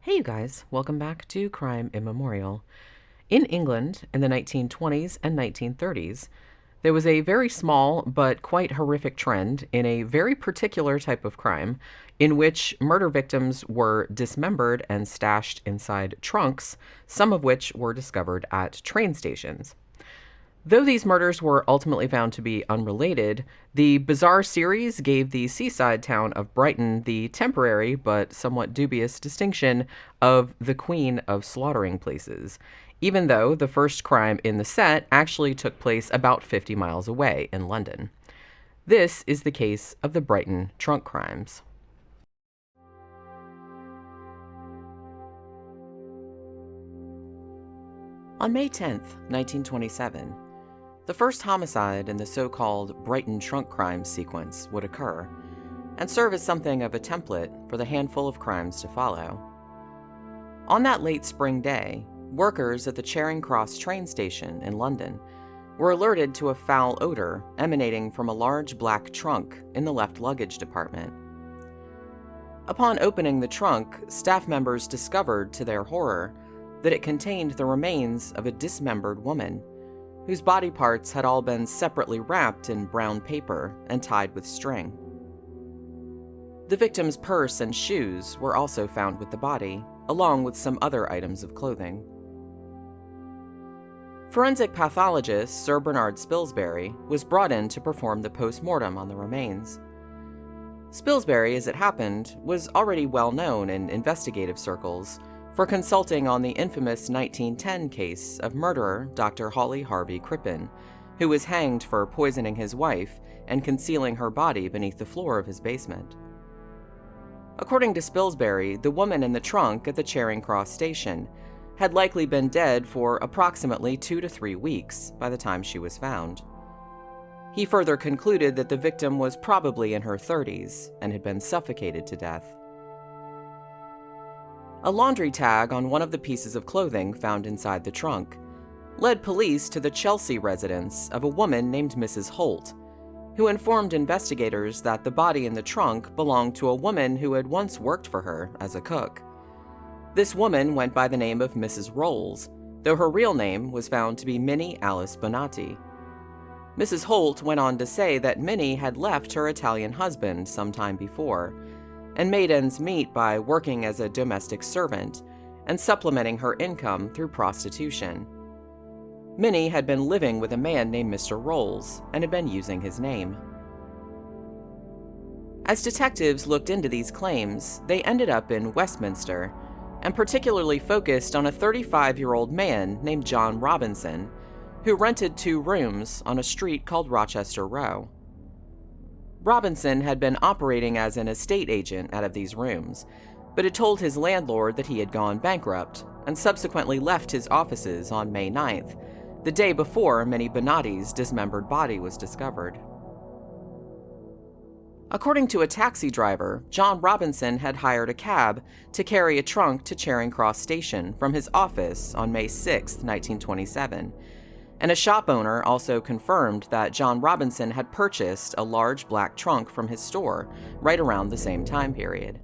Hey, you guys, welcome back to Crime Immemorial. In England in the 1920s and 1930s, there was a very small but quite horrific trend in a very particular type of crime in which murder victims were dismembered and stashed inside trunks, some of which were discovered at train stations. Though these murders were ultimately found to be unrelated, the bizarre series gave the seaside town of Brighton the temporary but somewhat dubious distinction of the Queen of Slaughtering Places, even though the first crime in the set actually took place about 50 miles away in London. This is the case of the Brighton trunk crimes. On May 10th, 1927, the first homicide in the so-called Brighton trunk crimes sequence would occur, and serve as something of a template for the handful of crimes to follow. On that late spring day, workers at the Charing Cross train station in London were alerted to a foul odor emanating from a large black trunk in the left luggage department. Upon opening the trunk, staff members discovered, to their horror, that it contained the remains of a dismembered woman, whose body parts had all been separately wrapped in brown paper and tied with string. The victim's purse and shoes were also found with the body, along with some other items of clothing. Forensic pathologist Sir Bernard Spilsbury was brought in to perform the post-mortem on the remains. Spilsbury, as it happened, was already well known in investigative circles for consulting on the infamous 1910 case of murderer Dr. Hawley Harvey Crippen, who was hanged for poisoning his wife and concealing her body beneath the floor of his basement. According to Spilsbury, the woman in the trunk at the Charing Cross station had likely been dead for approximately 2 to 3 weeks by the time she was found. He further concluded that the victim was probably in her 30s and had been suffocated to death. A laundry tag on one of the pieces of clothing found inside the trunk led police to the Chelsea residence of a woman named Mrs. Holt, who informed investigators that the body in the trunk belonged to a woman who had once worked for her as a cook. This woman went by the name of Mrs. Rolls, though her real name was found to be Minnie Alice Bonati. Mrs. Holt went on to say that Minnie had left her Italian husband some time before, and made ends meet by working as a domestic servant and supplementing her income through prostitution. Minnie had been living with a man named Mr. Rolls and had been using his name. As detectives looked into these claims, they ended up in Westminster and particularly focused on a 35-year-old man named John Robinson, who rented 2 rooms on a street called Rochester Row. Robinson had been operating as an estate agent out of these rooms, but had told his landlord that he had gone bankrupt and subsequently left his offices on May 9th, the day before Minnie Bonati's dismembered body was discovered. According to a taxi driver, John Robinson had hired a cab to carry a trunk to Charing Cross station from his office on May 6, 1927, and a shop owner also confirmed that John Robinson had purchased a large black trunk from his store right around the same time period.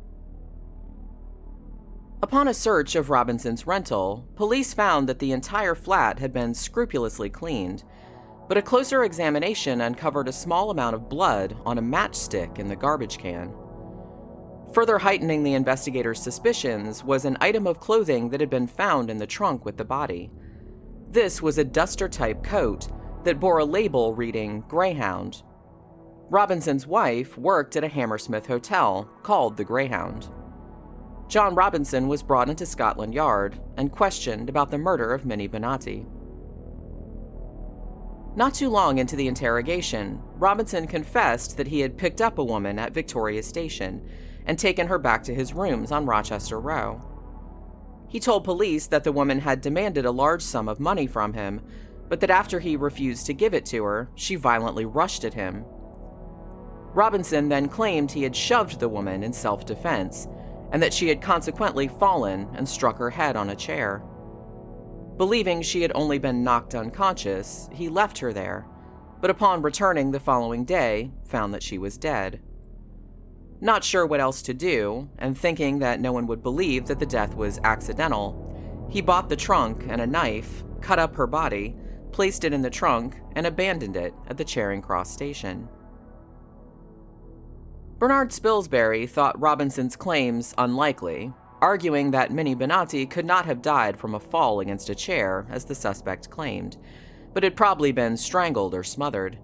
Upon a search of Robinson's rental, police found that the entire flat had been scrupulously cleaned, but a closer examination uncovered a small amount of blood on a matchstick in the garbage can. Further heightening the investigators' suspicions was an item of clothing that had been found in the trunk with the body. This was a duster-type coat that bore a label reading Greyhound. Robinson's wife worked at a Hammersmith hotel called the Greyhound. John Robinson was brought into Scotland Yard and questioned about the murder of Minnie Bonati. Not too long into the interrogation, Robinson confessed that he had picked up a woman at Victoria Station and taken her back to his rooms on Rochester Row. He told police that the woman had demanded a large sum of money from him, but that after he refused to give it to her, she violently rushed at him. Robinson then claimed he had shoved the woman in self-defense, and that she had consequently fallen and struck her head on a chair. Believing she had only been knocked unconscious, he left her there, but upon returning the following day, found that she was dead. Not sure what else to do, and thinking that no one would believe that the death was accidental, he bought the trunk and a knife, cut up her body, placed it in the trunk, and abandoned it at the Charing Cross station. Bernard Spilsbury thought Robinson's claims unlikely, arguing that Minnie Bonati could not have died from a fall against a chair, as the suspect claimed, but had probably been strangled or smothered.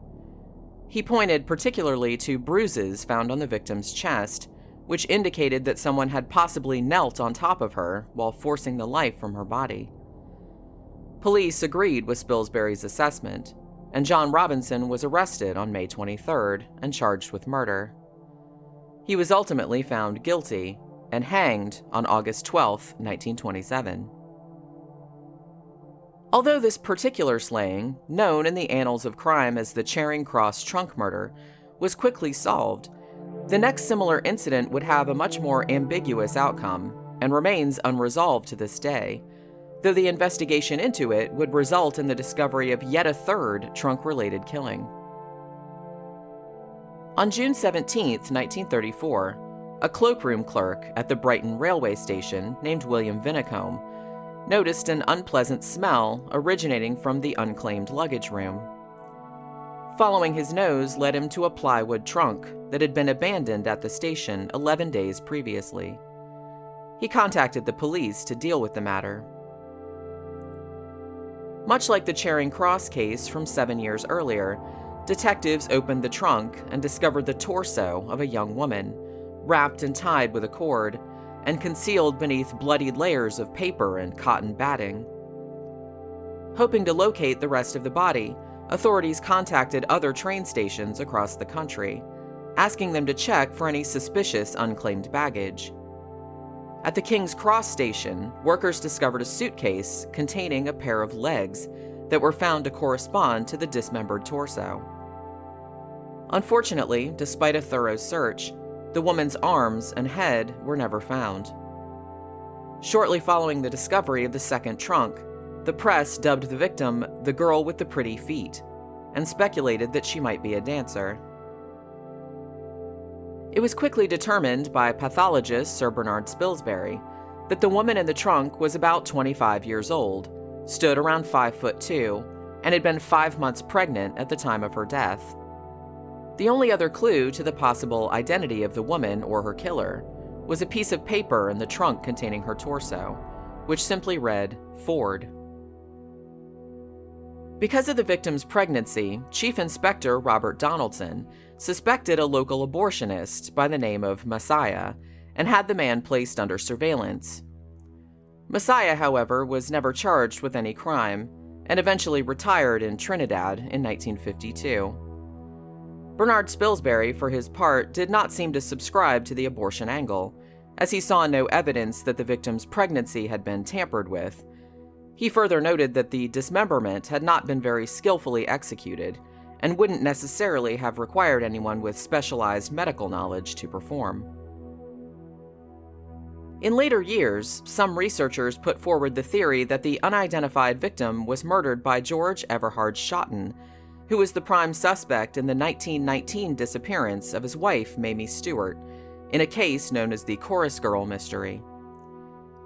He pointed particularly to bruises found on the victim's chest, which indicated that someone had possibly knelt on top of her while forcing the life from her body. Police agreed with Spilsbury's assessment, and John Robinson was arrested on May 23rd and charged with murder. He was ultimately found guilty and hanged on August 12, 1927. Although this particular slaying, known in the annals of crime as the Charing Cross trunk murder, was quickly solved, the next similar incident would have a much more ambiguous outcome and remains unresolved to this day, though the investigation into it would result in the discovery of yet a third trunk-related killing. On June 17, 1934, a cloakroom clerk at the Brighton railway station named William Vinicombe noticed an unpleasant smell originating from the unclaimed luggage room. Following his nose led him to a plywood trunk that had been abandoned at the station 11 days previously. He contacted the police to deal with the matter. Much like the Charing Cross case from 7 years earlier, detectives opened the trunk and discovered the torso of a young woman, wrapped and tied with a cord, and concealed beneath bloodied layers of paper and cotton batting. Hoping to locate the rest of the body, authorities contacted other train stations across the country, asking them to check for any suspicious unclaimed baggage. At the King's Cross station, workers discovered a suitcase containing a pair of legs that were found to correspond to the dismembered torso. Unfortunately, despite a thorough search, the woman's arms and head were never found. Shortly following the discovery of the second trunk, the press dubbed the victim the girl with the pretty feet, and speculated that she might be a dancer. It was quickly determined by pathologist Sir Bernard Spilsbury that the woman in the trunk was about 25 years old, stood around 5'2", and had been 5 months pregnant at the time of her death. The only other clue to the possible identity of the woman or her killer was a piece of paper in the trunk containing her torso, which simply read, "Ford." Because of the victim's pregnancy, Chief Inspector Robert Donaldson suspected a local abortionist by the name of Messiah and had the man placed under surveillance. Messiah, however, was never charged with any crime and eventually retired in Trinidad in 1952. Bernard Spilsbury, for his part, did not seem to subscribe to the abortion angle, as he saw no evidence that the victim's pregnancy had been tampered with. He further noted that the dismemberment had not been very skillfully executed and wouldn't necessarily have required anyone with specialized medical knowledge to perform. In later years, some researchers put forward the theory that the unidentified victim was murdered by George Everhard Schotten, who was the prime suspect in the 1919 disappearance of his wife, Mamie Stewart, in a case known as the Chorus Girl mystery.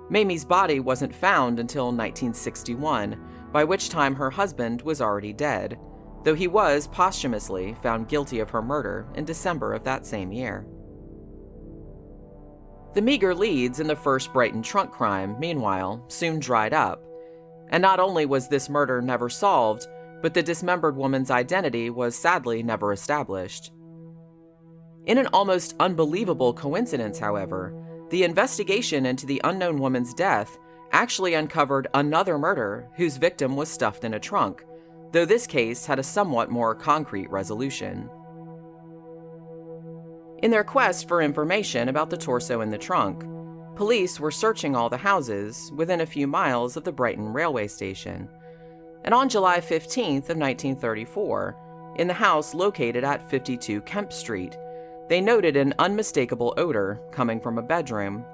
Mamie's body wasn't found until 1961, by which time her husband was already dead, though he was posthumously found guilty of her murder in December of that same year. The meager leads in the first Brighton trunk crime, meanwhile, soon dried up, and not only was this murder never solved, but the dismembered woman's identity was sadly never established. In an almost unbelievable coincidence, however, the investigation into the unknown woman's death actually uncovered another murder whose victim was stuffed in a trunk, though this case had a somewhat more concrete resolution. In their quest for information about the torso in the trunk, police were searching all the houses within a few miles of the Brighton railway station, and on July 15th of 1934, in the house located at 52 Kemp Street, they noted an unmistakable odor coming from a bedroom.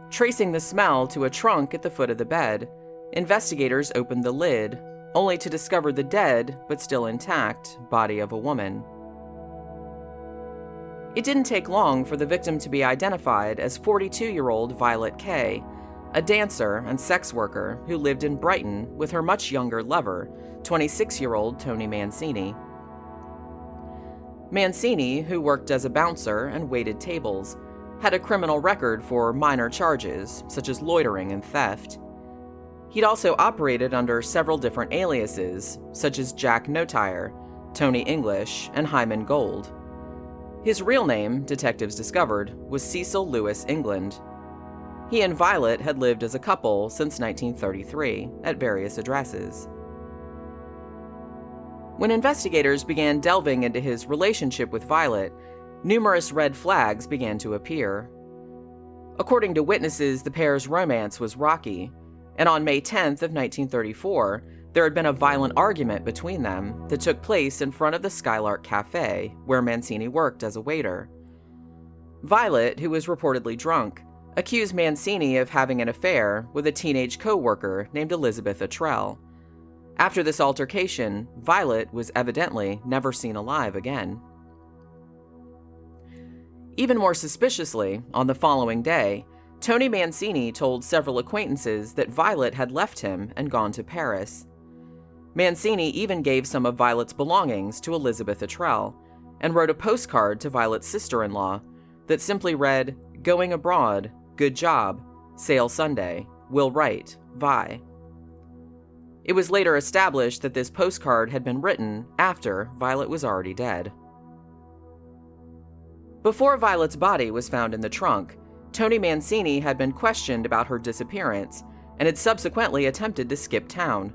Tracing the smell to a trunk at the foot of the bed, investigators opened the lid, only to discover the dead, but still intact, body of a woman. It didn't take long for the victim to be identified as 42-year-old Violet Kay, a dancer and sex worker who lived in Brighton with her much younger lover, 26-year-old Tony Mancini. Mancini, who worked as a bouncer and waited tables, had a criminal record for minor charges, such as loitering and theft. He'd also operated under several different aliases, such as Jack Notire, Tony English, and Hyman Gold. His real name, detectives discovered, was Cecil Lewis England. He and Violet had lived as a couple since 1933, at various addresses. When investigators began delving into his relationship with Violet, numerous red flags began to appear. According to witnesses, the pair's romance was rocky, and on May 10th of 1934, there had been a violent argument between them that took place in front of the Skylark Cafe, where Mancini worked as a waiter. Violet, who was reportedly drunk, accused Mancini of having an affair with a teenage co-worker named Elizabeth Attrell. After this altercation, Violet was evidently never seen alive again. Even more suspiciously, on the following day, Tony Mancini told several acquaintances that Violet had left him and gone to Paris. Mancini even gave some of Violet's belongings to Elizabeth Attrell and wrote a postcard to Violet's sister-in-law that simply read, "Going abroad, good job, sail Sunday, will write, Vi." It was later established that this postcard had been written after Violet was already dead. Before Violet's body was found in the trunk, Tony Mancini had been questioned about her disappearance and had subsequently attempted to skip town.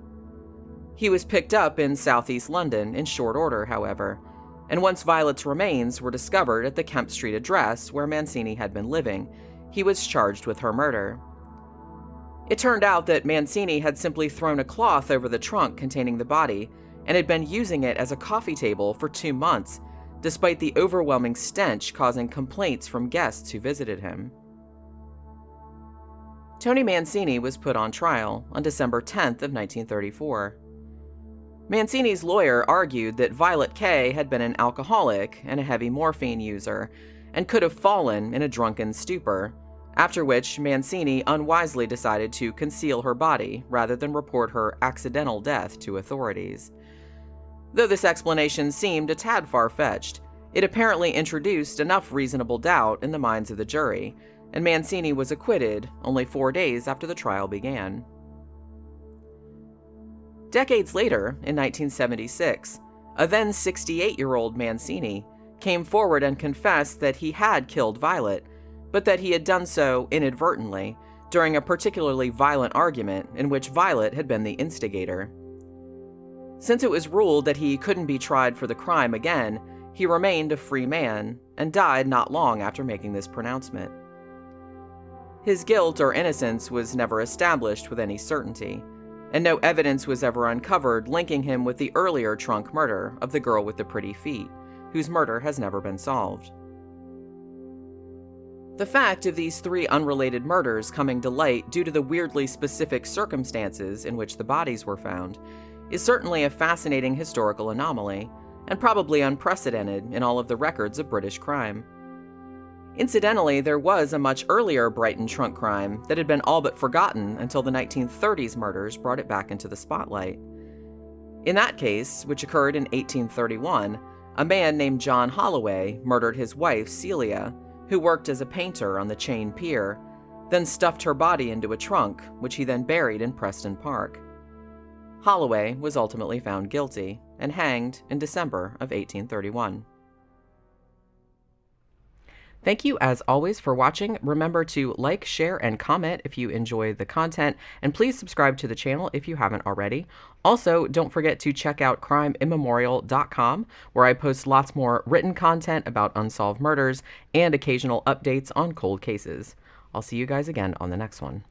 He was picked up in southeast London in short order, however, and once Violet's remains were discovered at the Kemp Street address where Mancini had been living, he was charged with her murder. It turned out that Mancini had simply thrown a cloth over the trunk containing the body and had been using it as a coffee table for 2 months, despite the overwhelming stench causing complaints from guests who visited him. Tony Mancini was put on trial on December 10th of 1934. Mancini's lawyer argued that Violet Kay had been an alcoholic and a heavy morphine user and could have fallen in a drunken stupor, after which Mancini unwisely decided to conceal her body rather than report her accidental death to authorities. Though this explanation seemed a tad far-fetched, it apparently introduced enough reasonable doubt in the minds of the jury, and Mancini was acquitted only 4 days after the trial began. Decades later, in 1976, a then 68-year-old Mancini came forward and confessed that he had killed Violet, but that he had done so inadvertently during a particularly violent argument in which Violet had been the instigator. Since it was ruled that he couldn't be tried for the crime again, he remained a free man and died not long after making this pronouncement. His guilt or innocence was never established with any certainty, and no evidence was ever uncovered linking him with the earlier trunk murder of the girl with the pretty feet, whose murder has never been solved. The fact of these 3 unrelated murders coming to light due to the weirdly specific circumstances in which the bodies were found is certainly a fascinating historical anomaly, and probably unprecedented in all of the records of British crime. Incidentally, there was a much earlier Brighton trunk crime that had been all but forgotten until the 1930s murders brought it back into the spotlight. In that case, which occurred in 1831, a man named John Holloway murdered his wife, Celia, who worked as a painter on the Chain Pier, then stuffed her body into a trunk, which he then buried in Preston Park. Holloway was ultimately found guilty and hanged in December of 1831. Thank you as always for watching. Remember to like, share, and comment if you enjoy the content, and please subscribe to the channel if you haven't already. Also, don't forget to check out crimeimmemorial.com, where I post lots more written content about unsolved murders and occasional updates on cold cases. I'll see you guys again on the next one.